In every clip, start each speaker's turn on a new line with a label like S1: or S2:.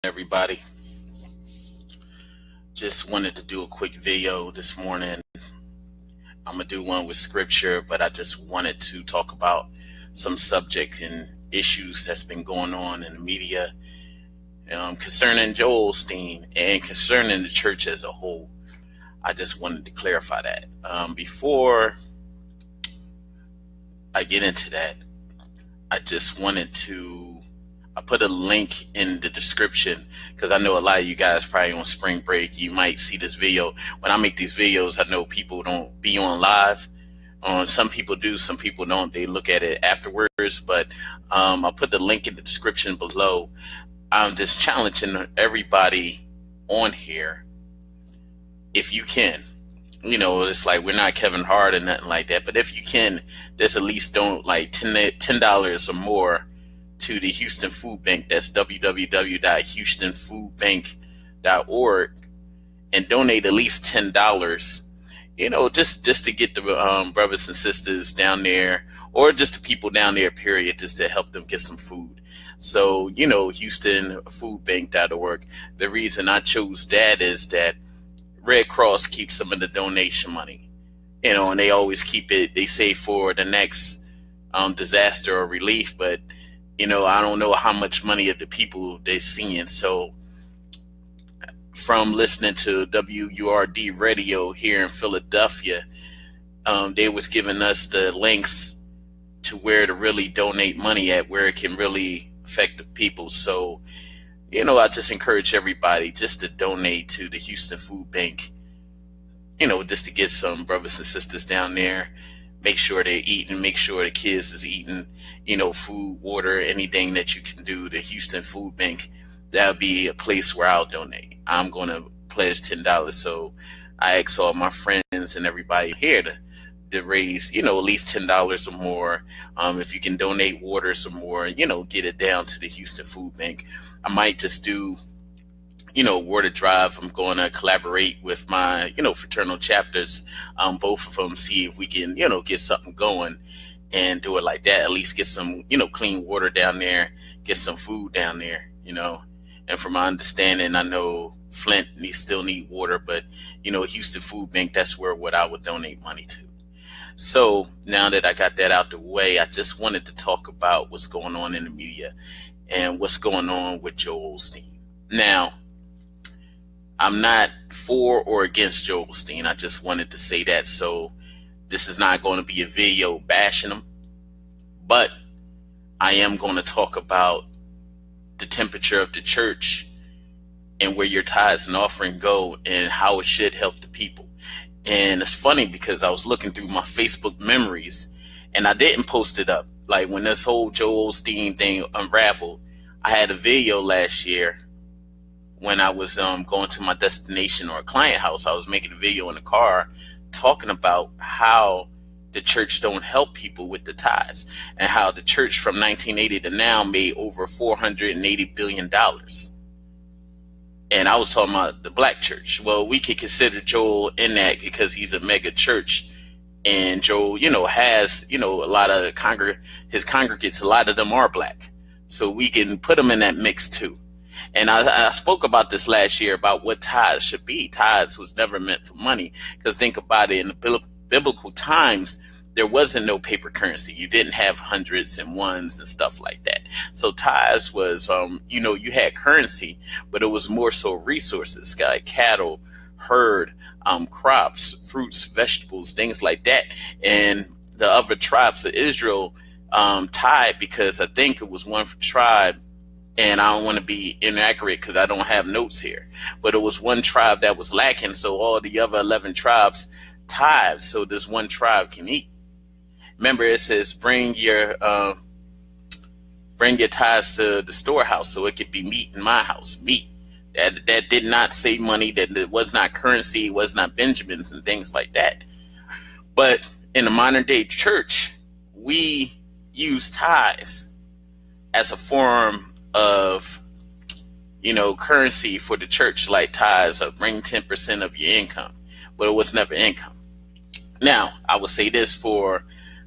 S1: Everybody. Just wanted to do a quick video this morning. I'm gonna do one with scripture, but I just wanted to talk about some subject and issues that's been going on in the media concerning Joel Osteen and concerning the church as a whole. I just wanted to clarify that. Before I get into that, I just wanted to I put a link in the description because I know a lot of you guys probably on spring break. You might see this video. When I make these videos, I know people don't be on live. Some people do, some people don't. They look at it afterwards, but I'll put the link in the description below. I'm just challenging everybody on here, if you can. It's like we're not Kevin Hart or nothing like that, but if you can, just at least don't like $10 or more to the Houston Food Bank. That's www.houstonfoodbank.org, and donate at least $10. Just to get the brothers and sisters down there, or just the people down there, period, just to help them get some food. So, HoustonFoodBank.org. The reason I chose that is that Red Cross keeps some of the donation money, and they always keep it, they say, for the next disaster or relief, but I don't know how much money of the people they're seeing. So from listening to WURD radio here in Philadelphia, they was giving us the links to where to really donate money at, where it can really affect the people. So, I just encourage everybody just to donate to the Houston Food Bank, just to get some brothers and sisters down there. Make sure they're eating, make sure the kids is eating, food, water, anything that you can do. The Houston Food Bank, that'll be a place where I'll donate. I'm going to pledge $10. So I ask all my friends and everybody here to raise, at least $10 or more. If you can donate water some more, get it down to the Houston Food Bank. I might just do, water drive. I'm going to collaborate with my, fraternal chapters, both of them, see if we can, get something going and do it like that. At least get some, clean water down there, get some food down there, And from my understanding, I know Flint still need water, but, Houston Food Bank, that's what I would donate money to. So now that I got that out the way, I just wanted to talk about what's going on in the media and what's going on with Joel Osteen. Now, I'm not for or against Joel Osteen. I just wanted to say that. So this is not going to be a video bashing him, but I am going to talk about the temperature of the church and where your tithes and offering go and how it should help the people. And it's funny because I was looking through my Facebook memories and I didn't post it up. Like when this whole Joel Osteen thing unraveled, I had a video last year when I was going to my destination or a client house. I was making a video in the car talking about how the church don't help people with the tithes and how the church from 1980 to now made over $480 billion. And I was talking about the black church. Well, we could consider Joel in that because he's a mega church. And Joel, has, a lot of his congregates, a lot of them are black. So we can put them in that mix too. And I spoke about this last year about what tithes should be. Tithes was never meant for money, because think about it, in the biblical times, there wasn't no paper currency. You didn't have hundreds and ones and stuff like that. So tithes was, you had currency, but it was more so resources, like cattle, herd, crops, fruits, vegetables, things like that. And the other tribes of Israel tithe, because I think it was one tribe, and I don't want to be inaccurate because I don't have notes here, but it was one tribe that was lacking, so all the other 11 tribes tithe, so this one tribe can eat. Remember, it says bring your tithes to the storehouse so it could be meat in my house. Meat. That did not say money, that it was not currency, it was not Benjamins and things like that. But in the modern day church, we use tithes as a form of, currency for the church, like tithes of bring 10% of your income. But it was never income. Now, I will say this for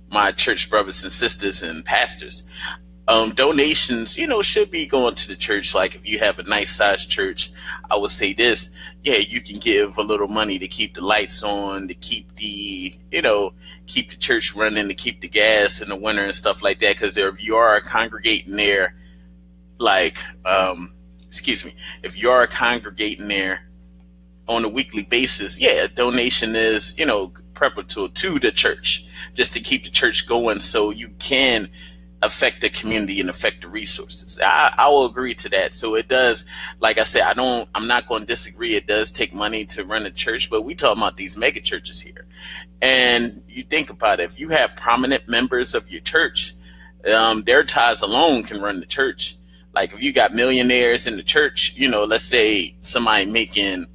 S1: my church brothers and sisters and pastors. Donations, should be going to the church. Like if you have a nice sized church, I would say this, yeah, you can give a little money to keep the lights on, to keep keep the church running, to keep the gas in the winter and stuff like that. Because if you are congregating there, like, if you are congregating there on a weekly basis, yeah, a donation is, preparatory to the church, just to keep the church going so you can affect the community and affect the resources. I will agree to that. So it does, like I said, I'm not going to disagree. It does take money to run a church, but we talking about these mega churches here. And you think about it, if you have prominent members of your church, their tithes alone can run the church. Like if you got millionaires in the church, let's say somebody making,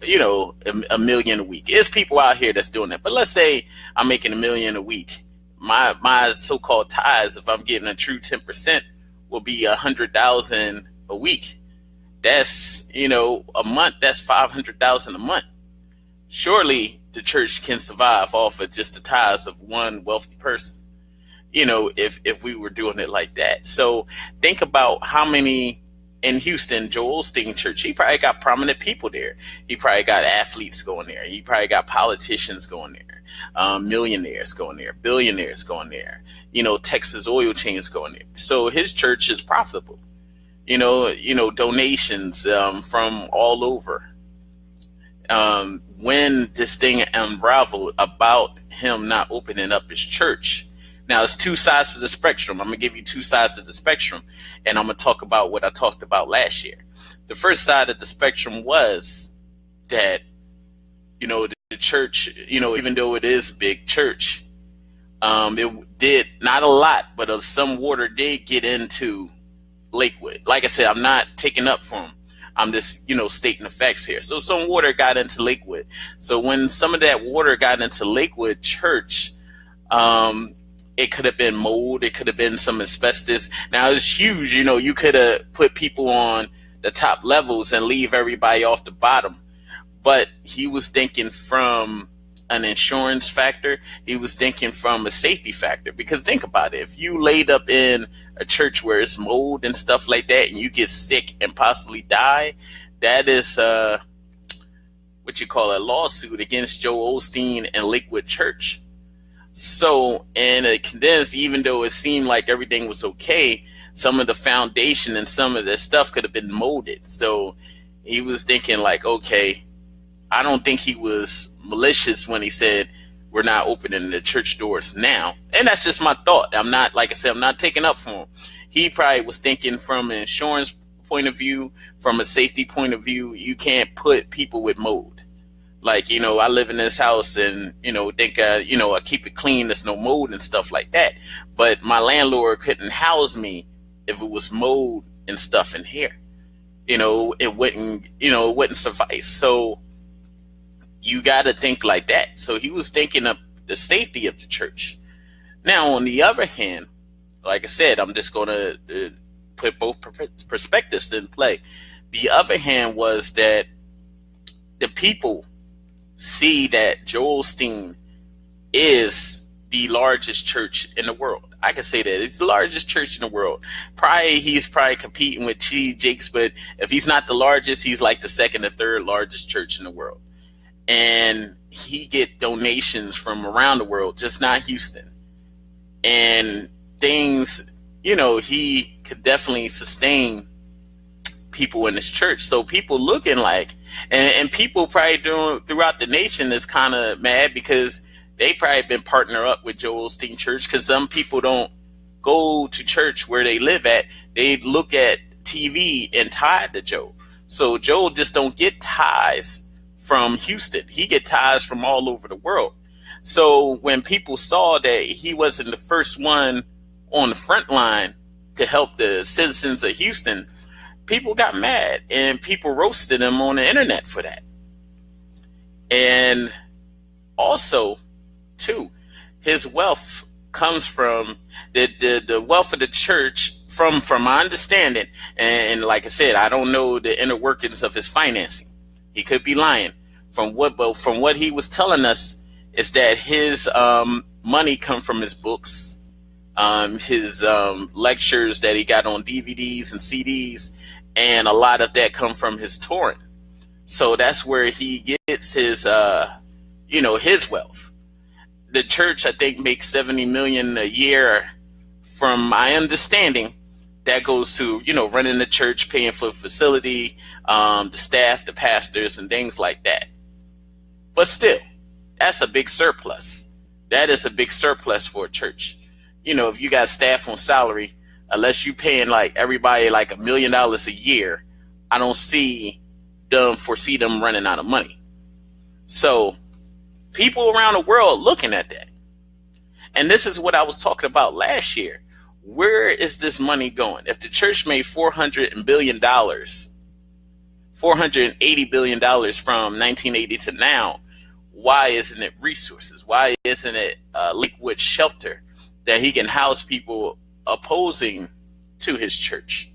S1: $1 million a week. There's people out here that's doing that. But let's say I'm making $1 million a week. My so-called tithes, if I'm getting a true 10%, will be 100,000 a week. That's, a month. That's 500,000 a month. Surely the church can survive off of just the tithes of one wealthy person. If we were doing it like that. So think about how many in Houston, Joel Osteen Church, he probably got prominent people there. He probably got athletes going there. He probably got politicians going there, millionaires going there, billionaires going there, Texas oil chains going there. So his church is profitable, donations from all over. When this thing unraveled about him not opening up his church, now, it's two sides to the spectrum. I'm going to give you two sides to the spectrum, and I'm going to talk about what I talked about last year. The first side of the spectrum was that, the church, even though it is a big church, it did not a lot, but some water did get into Lakewood. Like I said, I'm not taking up for them. I'm just, stating the facts here. So some water got into Lakewood. So when some of that water got into Lakewood Church, it could have been mold. It could have been some asbestos. Now it's huge. You could have put people on the top levels and leave everybody off the bottom. But he was thinking from an insurance factor. He was thinking from a safety factor. Because think about it. If you laid up in a church where it's mold and stuff like that, and you get sick and possibly die, that is what you call a lawsuit against Joel Osteen and Lakewood Church. So, and it condensed, even though it seemed like everything was okay, some of the foundation and some of the stuff could have been molded. So he was thinking like, okay, I don't think he was malicious when he said, we're not opening the church doors now. And that's just my thought. I'm not, like I said, I'm not taking up for him. He probably was thinking from an insurance point of view, from a safety point of view, you can't put people with mold. Like, I live in this house and, think, I keep it clean. There's no mold and stuff like that. But my landlord couldn't house me if it was mold and stuff in here. It wouldn't suffice. So you got to think like that. So he was thinking of the safety of the church. Now, on the other hand, like I said, I'm just going to put both perspectives in play. The other hand was that the people see that Joel Osteen is the largest church in the world. I can say that it's the largest church in the world. He's probably competing with T. Jakes, but if he's not the largest, he's like the second or third largest church in the world. And he get donations from around the world, just not Houston. And things, he could definitely sustain people in this church. So people looking like, and people probably doing throughout the nation is kind of mad because they probably been partner up with Joel Osteen Church, because some people don't go to church where they live at. They look at TV and tithe to Joe. So Joel just don't get tithes from Houston. He get tithes from all over the world. So when people saw that he wasn't the first one on the front line to help the citizens of Houston, people got mad and people roasted him on the internet for that. And also, too, his wealth comes from the wealth of the church, from my understanding. And like I said, I don't know the inner workings of his financing. He could be lying. From what he was telling us is that his money come from his books, his lectures that he got on DVDs and CDs, and a lot of that come from his touring. So that's where he gets his, his wealth. The church, I think, makes $70 million a year, from my understanding. That goes to, running the church, paying for the facility, the staff, the pastors, and things like that. But still, that's a big surplus. That is a big surplus for a church. If you got staff on salary, unless you paying like everybody like $1 million a year, I don't foresee them running out of money. So people around the world looking at that. And this is what I was talking about last year. Where is this money going? If the church made $480 billion from 1980 to now, why isn't it resources? Why isn't it Lakewood shelter that he can house people opposing to his church?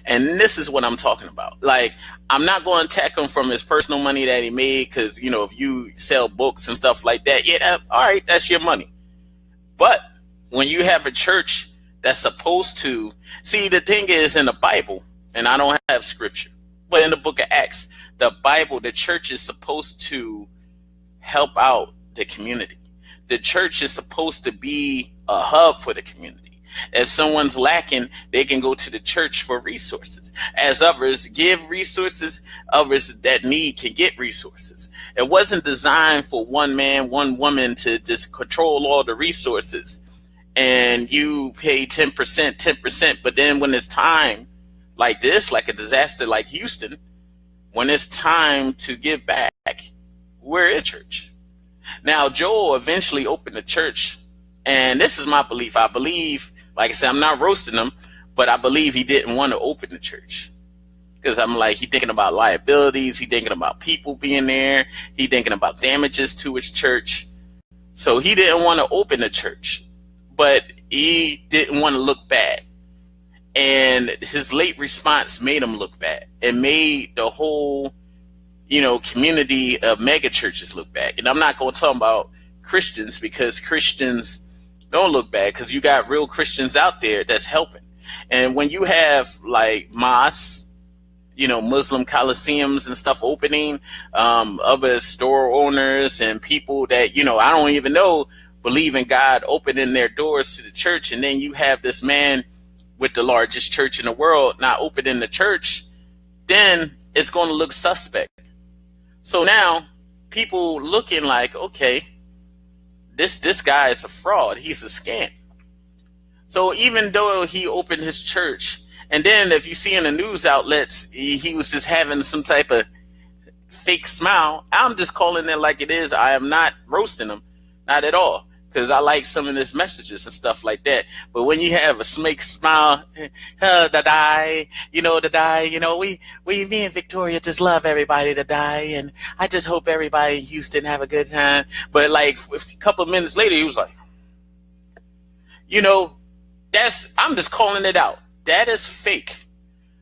S1: And this is what I'm talking about. Like, I'm not going to attack him from his personal money that he made, because, if you sell books and stuff like that, all right, that's your money. But when you have a church that's supposed to, see, the thing is, in the Bible, and I don't have scripture, but in the book of Acts, the Bible, the church is supposed to help out the community. The church is supposed to be a hub for the community. If someone's lacking, they can go to the church for resources. As others give resources, others that need can get resources. It wasn't designed for one man, one woman to just control all the resources and you pay 10%, but then when it's time like this, like a disaster like Houston, when it's time to give back, where is church? Now, Joel eventually opened a church, and this is my belief. I believe, like I said, I'm not roasting him, but I believe he didn't want to open the church. Because I'm like, he thinking about liabilities, he thinking about people being there, he thinking about damages to his church. So he didn't want to open the church, but he didn't want to look bad. And his late response made him look bad. It made the whole, community of mega churches look bad. And I'm not going to talk about Christians, because Christians don't look bad, because you got real Christians out there that's helping. And when you have like mosques, Muslim coliseums and stuff opening, other store owners and people that, I don't even know, believe in God, opening their doors to the church. And then you have this man with the largest church in the world not opening the church, then it's going to look suspect. So now people looking like, okay, this guy is a fraud. He's a scam. So even though he opened his church, and then if you see in the news outlets, he was just having some type of fake smile, I'm just calling it like it is. I am not roasting him, not at all, because I like some of his messages and stuff like that. But when you have a fake smile, me and Victoria just love everybody to die, and I just hope everybody in Houston have a good time. But like a couple of minutes later, he was like, I'm just calling it out. That is fake.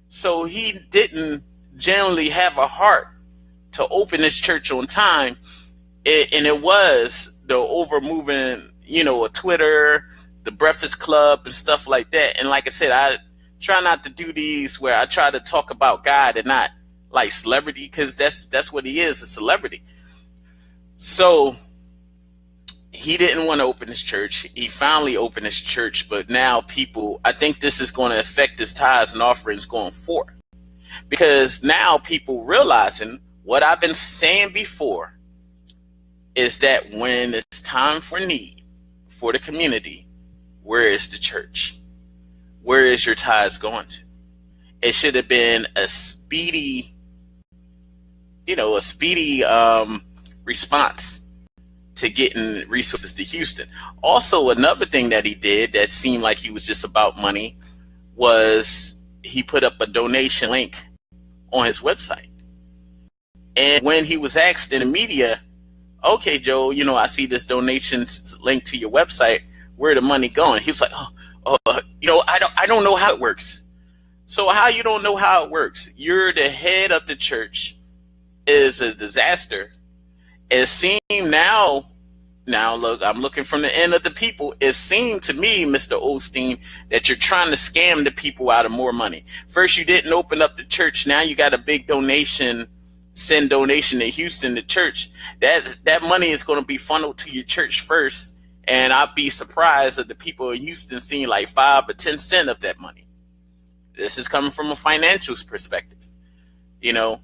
S1: So he didn't generally have a heart to open his church on time. And it was the over-moving, a Twitter, the Breakfast Club and stuff like that. And like I said, I try not to do these where I try to talk about God and not like celebrity, because that's what he is, a celebrity. So he didn't want to open his church. He finally opened his church, but now I think this is going to affect his tithes and offerings going forward. Because now people realizing what I've been saying before is that when it's time for need for the community, where is the church? Where is your tithes going to? It should have been a speedy response to getting resources to Houston. Also, another thing that he did that seemed like he was just about money was he put up a donation link on his website. And when he was asked in the media, okay, Joe, I see this donation link to your website, where the money going? He was like, I don't know how it works. So how you don't know how it works? You're the head of the church. Is a disaster. It seemed now Now, look, I'm looking from the end of the people. It seemed to me, Mr. Osteen, that you're trying to scam the people out of more money. First, you didn't open up the church. Now you got a big send donation to Houston, the church. That money is going to be funneled to your church first. And I'd be surprised if the people in Houston seeing like 5 or 10 cents of that money. This is coming from a financials perspective. You know,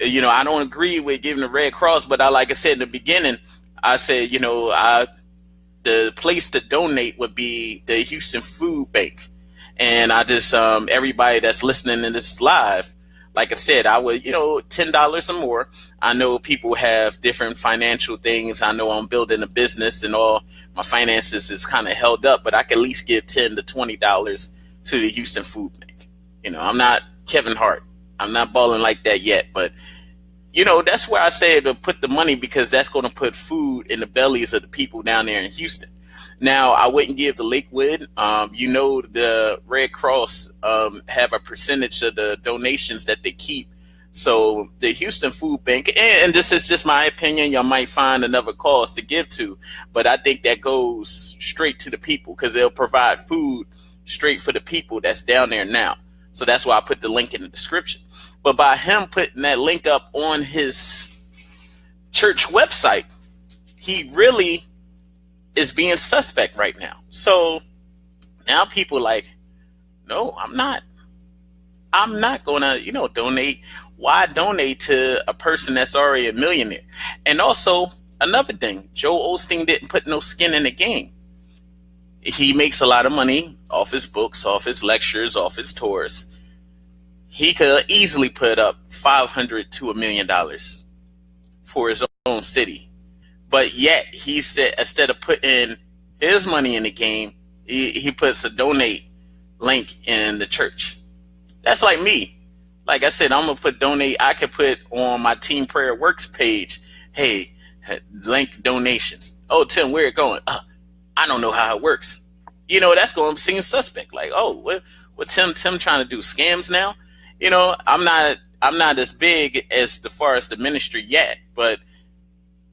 S1: I don't agree with giving the Red Cross, but like I said in the beginning, I said, the place to donate would be the Houston Food Bank. And I just, everybody that's listening to this live, like I said, I would, $10 or more. I know people have different financial things. I know I'm building a business and all my finances is kind of held up, but I can at least give $10 to $20 to the Houston Food Bank. I'm not Kevin Hart. I'm not balling like that yet, but that's where I say to put the money, because that's going to put food in the bellies of the people down there in Houston. Now, I wouldn't give the Lakewood. The Red Cross have a percentage of the donations that they keep. So the Houston Food Bank, and this is just my opinion, y'all might find another cause to give to, but I think that goes straight to the people because they'll provide food straight for the people that's down there now. So that's why I put the link in the description. But by him putting that link up on his church website, he really is being suspect right now. So now people are like, no, I'm not going to, donate. Why donate to a person that's already a millionaire? And also another thing, Joel Osteen didn't put no skin in the game. He makes a lot of money off his books, off his lectures, off his tours. He could easily put up $500 to $1 million for his own city. But yet he said, instead of putting his money in the game, he puts a donate link in the church. That's like me. Like I said, I'm going to put donate. I could put on my Team Prayer Works page, hey, link donations. Oh, Tim, where it going? I don't know how it works. That's going to seem suspect. Like, oh, what Tim trying to do? Scams now? I'm not as big as far as the ministry yet, but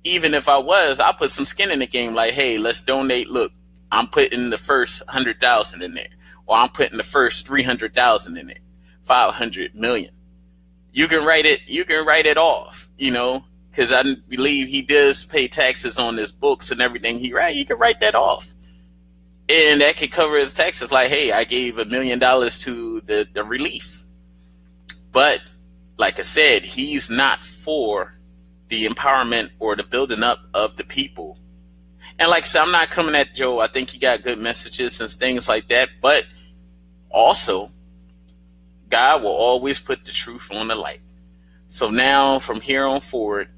S1: even if I was, I put some skin in the game. Like, hey, let's donate. Look, I'm putting the first 100,000 in there, or I'm putting the first 300,000 in there, 500 million. You can write it off, because I believe he does pay taxes on his books and everything he write. You can write that off, and that could cover his taxes. Like, hey, I gave $1 million to the relief. But like I said, he's not for the empowerment or the building up of the people. And like I said, I'm not coming at Joe. I think he got good messages and things like that. But also, God will always put the truth on the light. So now from here on forward,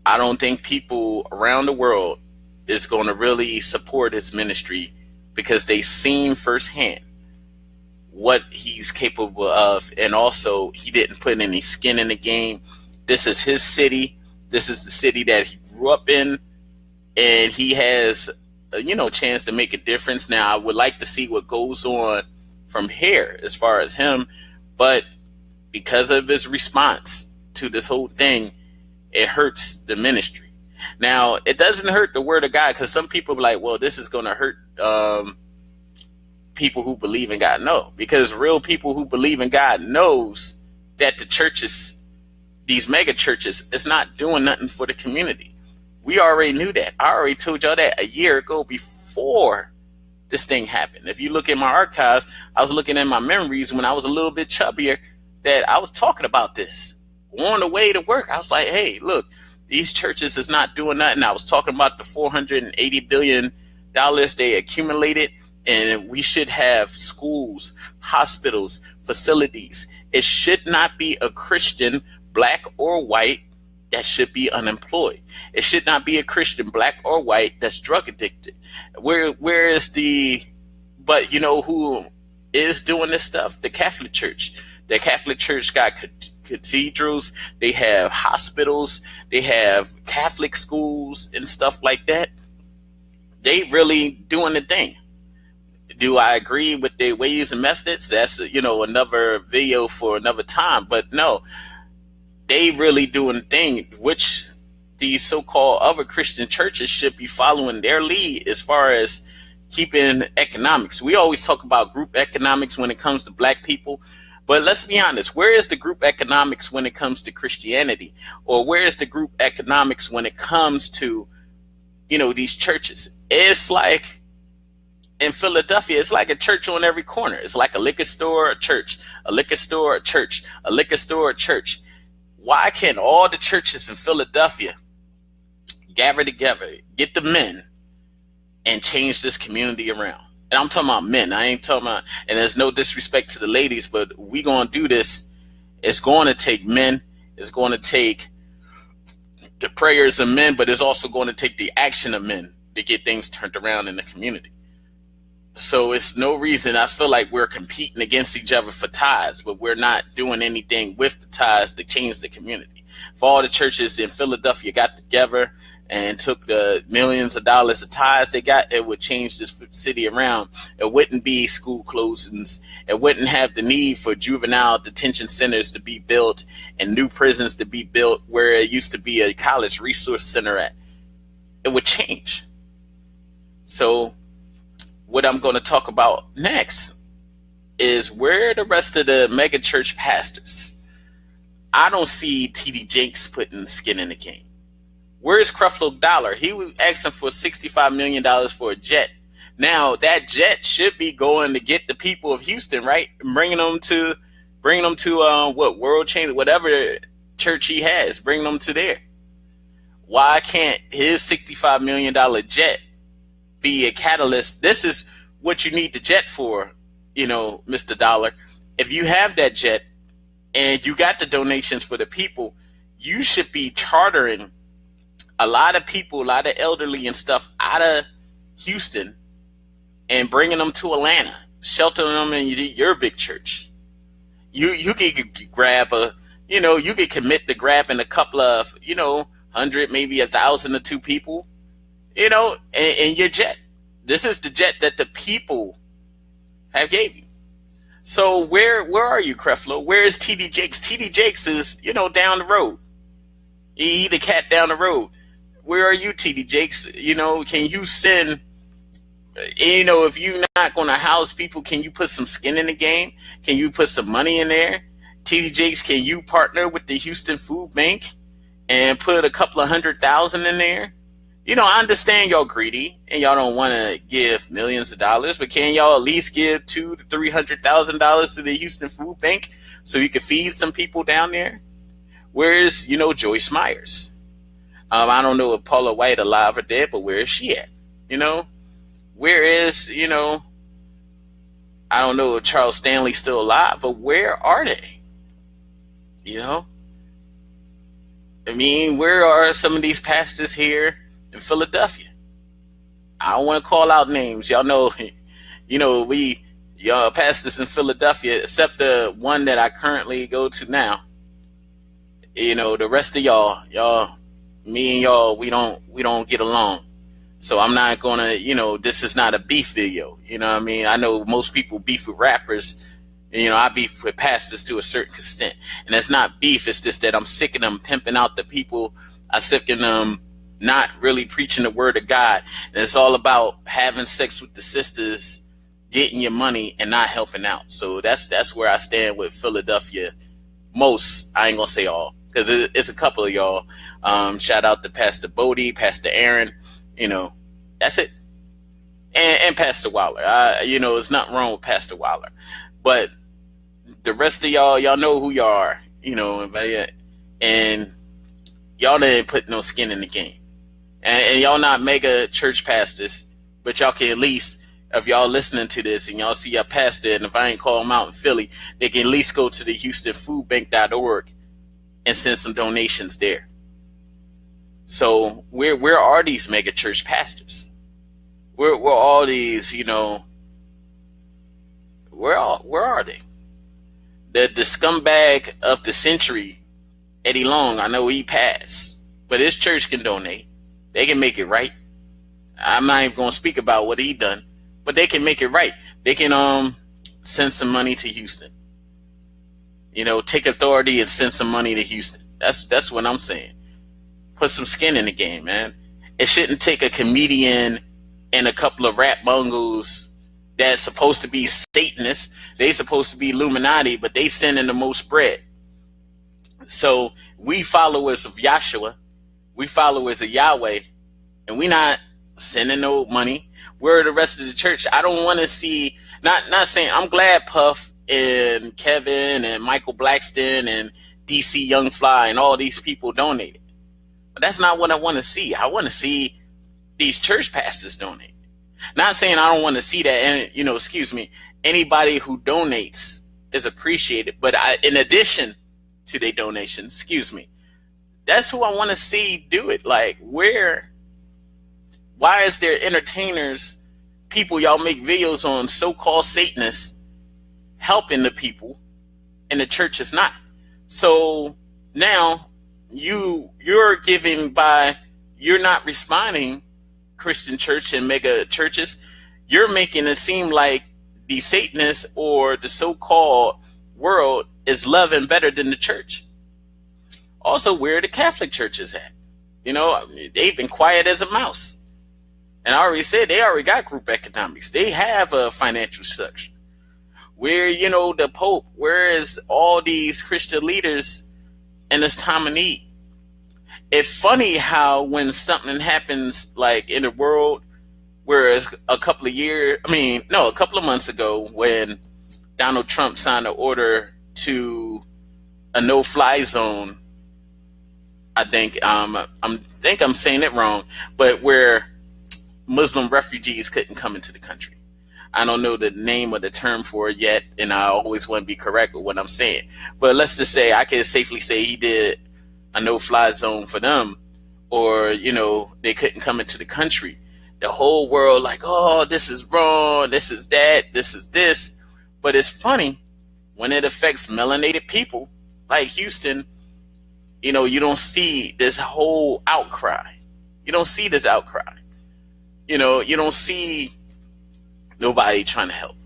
S1: I don't think people around the world is going to really support his ministry because they've seen firsthand what he's capable of, and also he didn't put any skin in the game. This is his city. This is the city that he grew up in, and he has a chance to make a difference. Now, I would like to see what goes on from here as far as him, but because of his response to this whole thing, it hurts the ministry. Now, it doesn't hurt the word of God, because some people are like, well, this is going to hurt people who believe in God. No, because real people who believe in God knows that the churches, these mega churches, is not doing nothing for the community. We already knew that. I already told y'all that a year ago before this thing happened. If you look at my archives, I was looking at my memories when I was a little bit chubbier, that I was talking about this on the way to work. I was like, hey, look, these churches is not doing nothing. I was talking about the $480 billion they accumulated. And we should have schools, hospitals, facilities. It should not be a Christian, black or white, that should be unemployed. It should not be a Christian, black or white, that's drug addicted. Where is but who is doing this stuff? The Catholic Church. The Catholic Church got cathedrals. They have hospitals. They have Catholic schools and stuff like that. They really doing the thing. Do I agree with their ways and methods? That's, another video for another time. But no, they really doing the thing, which these so-called other Christian churches should be following their lead as far as keeping economics. We always talk about group economics when it comes to black people, but let's be honest, where is the group economics when it comes to Christianity? Or where is the group economics when it comes to, these churches? It's like in Philadelphia, it's like a church on every corner. It's like a liquor store, a church, a liquor store, a church, a liquor store, a church. Why can't all the churches in Philadelphia gather together, get the men, and change this community around? And I'm talking about men. I ain't talking about, and there's no disrespect to the ladies, but we going to do this. It's going to take men. It's going to take the prayers of men, but it's also going to take the action of men to get things turned around in the community. So it's no reason. I feel like we're competing against each other for tithes, but we're not doing anything with the tithes to change the community. If all the churches in Philadelphia got together and took the millions of dollars of tithes they got, it would change this city around. It wouldn't be school closings. It wouldn't have the need for juvenile detention centers to be built and new prisons to be built where it used to be a college resource center at. It would change. So what I'm going to talk about next is where the rest of the mega church pastors. I don't see T.D. Jakes putting skin in the game. Where's Creflo Dollar? He was asking for $65 million for a jet. Now that jet should be going to get the people of Houston, right? Bringing them to World Change, whatever church he has, bringing them to there. Why can't his $65 million jet be a catalyst? This is what you need the jet for, Mr. Dollar. If you have that jet and you got the donations for the people, you should be chartering a lot of people, a lot of elderly and stuff out of Houston and bringing them to Atlanta, sheltering them in your big church. You could grab you could commit to grabbing a couple of, 100, maybe 1,000 or 2 people, in your jet. This is the jet that the people have gave you. So where are you, Creflo? Where is T.D. Jakes? T.D. Jakes is, down the road. He the cat down the road. Where are you, T.D. Jakes? Can you send, if you're not going to house people, can you put some skin in the game? Can you put some money in there? T.D. Jakes, can you partner with the Houston Food Bank and put a couple of 100,000 in there? I understand y'all greedy and y'all don't want to give millions of dollars, but can y'all at least give $200,000 to $300,000 to the Houston Food Bank so you can feed some people down there? Where's, Joyce Myers? I don't know if Paula White alive or dead, but where is she at? Where is, I don't know if Charles Stanley's still alive, but where are they? Where are some of these pastors here in Philadelphia? I don't want to call out names. Y'all know, y'all pastors in Philadelphia, except the one that I currently go to now. The rest of y'all, me and y'all, we don't get along. So I'm not gonna, this is not a beef video. I know most people beef with rappers. I beef with pastors to a certain extent. And it's not beef, it's just that I'm sick of them pimping out the people. I'm sick of them not really preaching the word of God. And it's all about having sex with the sisters, getting your money, and not helping out. So that's where I stand with Philadelphia. Most, I ain't gonna say all, because it's a couple of y'all. Shout out to Pastor Bodie, Pastor Aaron, that's it. And Pastor Waller. There's nothing wrong with Pastor Waller. But the rest of y'all know who y'all are, and y'all didn't put no skin in the game. And y'all not mega church pastors, but y'all can at least, if y'all listening to this and y'all see your pastor, and if I ain't call him out in Philly, they can at least go to the HoustonFoodBank.org and send some donations there. So where are these mega church pastors? Where all these, where are they? The scumbag of the century, Eddie Long, I know he passed, but his church can donate. They can make it right. I'm not even going to speak about what he done, but they can make it right. They can send some money to Houston. Take authority and send some money to Houston. That's what I'm saying. put some skin in the game, man. It shouldn't take a comedian and a couple of rap bungles that's supposed to be Satanists. They supposed to be Illuminati, but they sending the most bread. So we followers of Yahshua, we followers of Yahweh, and we not sending no money. We're the rest of the church. I don't want to see, not saying, I'm glad Puff and Kevin and Michael Blackston and DC Young Fly and all these people donated. But that's not what I want to see. I want to see these church pastors donate. Not saying I don't want to see that, and excuse me, anybody who donates is appreciated. But in addition to their donations, that's who I want to see do it. Like, why is there entertainers, people y'all make videos on, so-called Satanists, helping the people, and the church is not? So now you're giving by, you're not responding, Christian church and mega churches. You're making it seem like the Satanists or the so-called world is loving better than the church. Also, where are the Catholic churches at? They've been quiet as a mouse. And I already said they already got group economics. They have a financial structure. Where, the Pope, where is all these Christian leaders in this time of need? It's funny how when something happens like in the world, whereas a couple of months ago when Donald Trump signed an order to a no-fly zone, I think I'm saying it wrong, but where Muslim refugees couldn't come into the country. I don't know the name or the term for it yet, and I always want to be correct with what I'm saying. But let's just say I can safely say he did a no-fly zone for them, or, they couldn't come into the country. The whole world like, oh, this is wrong, this is that, this is this. But it's funny when it affects melanated people like Houston, you don't see this whole outcry. You don't see this outcry. You don't see nobody trying to help.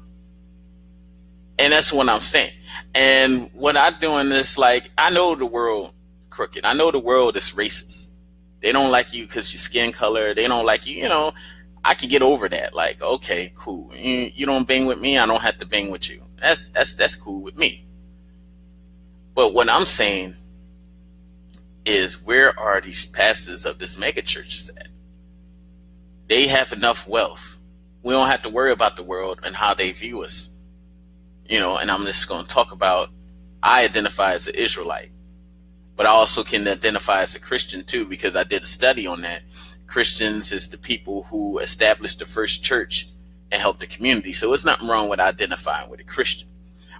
S1: And that's what I'm saying. And what I'm doing is, like, I know the world crooked. I know the world is racist. They don't like you because your skin color. They don't like you. I can get over that. Like, okay, cool. You don't bang with me, I don't have to bang with you. That's cool with me. But what I'm saying is, where are these pastors of this mega churches at? They have enough wealth. We don't have to worry about the world and how they view us. And I'm just going to talk about, I identify as an Israelite, but I also can identify as a Christian too, because I did a study on that. Christians is the people who established the first church and helped the community. So it's nothing wrong with identifying with a Christian.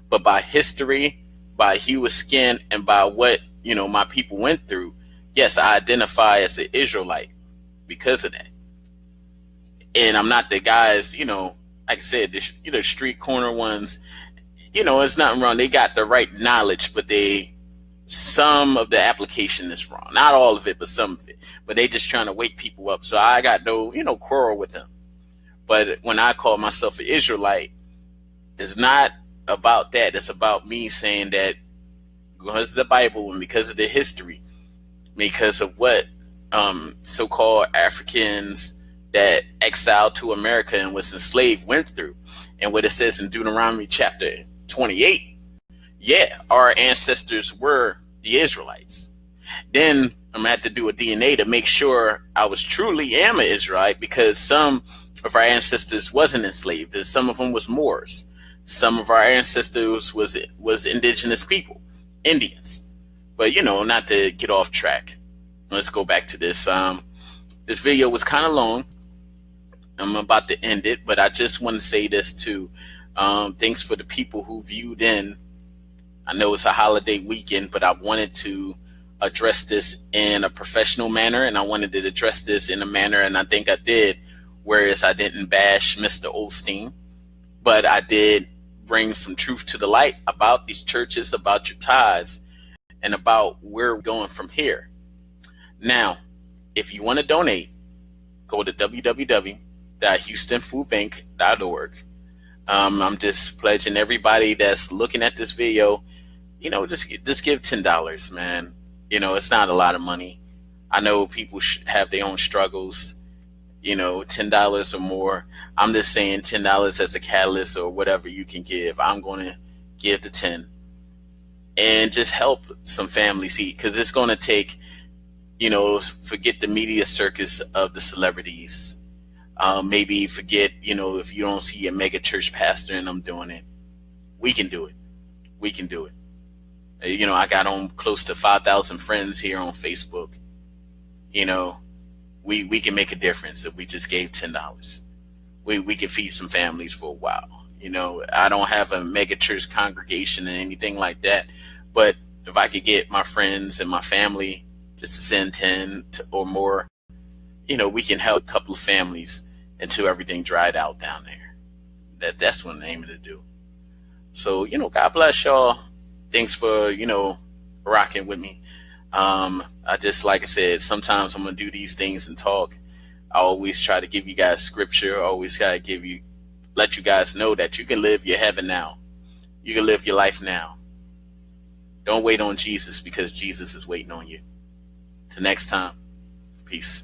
S1: But by history, by hue of skin, and by what, my people went through, yes, I identify as an Israelite because of that. And I'm not the guys, like I said, the street corner ones, it's nothing wrong. They got the right knowledge, but some of the application is wrong. Not all of it, but some of it. But they just trying to wake people up. So I got no, quarrel with them. But when I call myself an Israelite, it's not about that. It's about me saying that because of the Bible and because of the history, because of what so-called Africans that exiled to America and was enslaved went through, and what it says in Deuteronomy chapter 28, our ancestors were the Israelites. Then I'm gonna have to do a DNA to make sure I was truly am an Israelite, because some of our ancestors wasn't enslaved, and some of them was Moors. Some of our ancestors was indigenous people, Indians. But not to get off track, let's go back to this. This video was kind of long. I'm about to end it, but I just want to say this too. Thanks for the people who viewed in. I know it's a holiday weekend, but I wanted to address this in a professional manner, and I wanted to address this in a manner, and I think I did, whereas I didn't bash Mr. Osteen, but I did bring some truth to the light about these churches, about your tithes, and about where we're going from here. Now, if you want to donate, go to www.houstonfoodbank.org. I'm just pledging everybody that's looking at this video, just give $10, man. It's not a lot of money. I know people have their own struggles, $10 or more. I'm just saying $10 as a catalyst or whatever you can give. I'm going to give the 10 and just help some families eat, because it's going to take, forget the media circus of the celebrities. Maybe forget, if you don't see a mega church pastor and I'm doing it, we can do it. We can do it. I got on close to 5,000 friends here on Facebook. We can make a difference if we just gave $10. We can feed some families for a while. I don't have a mega church congregation and anything like that, but if I could get my friends and my family just to send 10 or more, we can help a couple of families until everything dried out down there. That's what I'm aiming to do. So, God bless y'all. Thanks for, rocking with me. I just, like I said, sometimes I'm going to do these things and talk. I always try to give you guys scripture. I always got to let you guys know that you can live your heaven now. You can live your life now. Don't wait on Jesus, because Jesus is waiting on you. Till next time, peace.